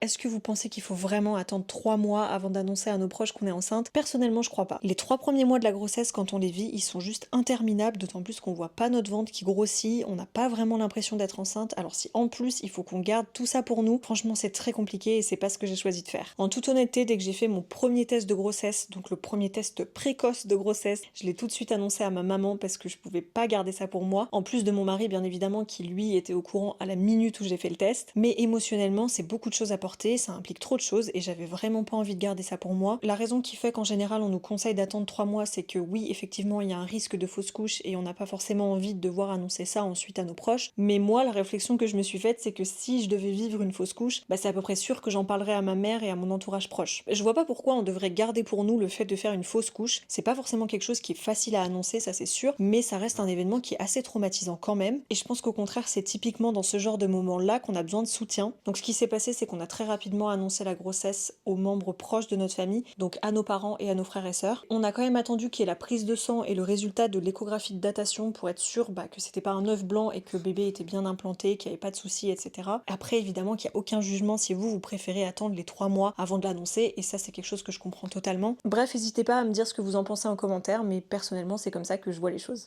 Est-ce que vous pensez qu'il faut vraiment attendre 3 mois avant d'annoncer à nos proches qu'on est enceinte? Personnellement, je crois pas. Les 3 premiers mois de la grossesse, quand on les vit, ils sont juste interminables, d'autant plus qu'on voit pas notre ventre qui grossit, on n'a pas vraiment l'impression d'être enceinte. Alors si en plus il faut qu'on garde tout ça pour nous, franchement c'est très compliqué et c'est pas ce que j'ai choisi de faire. En toute honnêteté, dès que j'ai fait mon premier test de grossesse, donc le premier test précoce de grossesse, je l'ai tout de suite annoncé à ma maman parce que je pouvais pas garder ça pour moi. En plus de mon mari, bien évidemment, qui lui était au courant à la minute où j'ai fait le test. Mais émotionnellement, c'est beaucoup de choses à porter, ça implique trop de choses et j'avais vraiment pas envie de garder ça pour moi. La raison qui fait qu'en général on nous conseille d'attendre 3 mois, c'est que oui, effectivement, il y a un risque de fausse couche et on n'a pas forcément envie de devoir annoncer ça ensuite à nos proches. Mais moi, la réflexion que je me suis faite, c'est que si je devais vivre une fausse couche, bah c'est à peu près sûr que j'en parlerais à ma mère et à mon entourage proche. Je vois pas pourquoi on devrait garder pour nous le fait de faire une fausse couche. C'est pas forcément quelque chose qui est facile à annoncer, ça c'est sûr, mais ça reste un événement qui est assez traumatisant quand même. Et je pense qu'au contraire, c'est typiquement dans ce genre de moment-là qu'on a besoin de soutien. Donc ce qui s'est passé, c'est qu'on a très rapidement annoncé la grossesse aux membres proches de notre famille, donc à nos parents et à nos frères et sœurs. On a quand même attendu qu'il y ait la prise de sang et le résultat de l'échographie de datation pour être sûr que c'était pas un œuf blanc et que le bébé était bien implanté, qu'il n'y avait pas de soucis, etc. Après, évidemment, qu'il n'y a aucun jugement si vous préférez attendre les 3 mois avant de l'annoncer, et ça c'est quelque chose que je comprends totalement. Bref, n'hésitez pas à me dire ce que vous en pensez en commentaire, mais personnellement c'est comme ça que je vois les choses.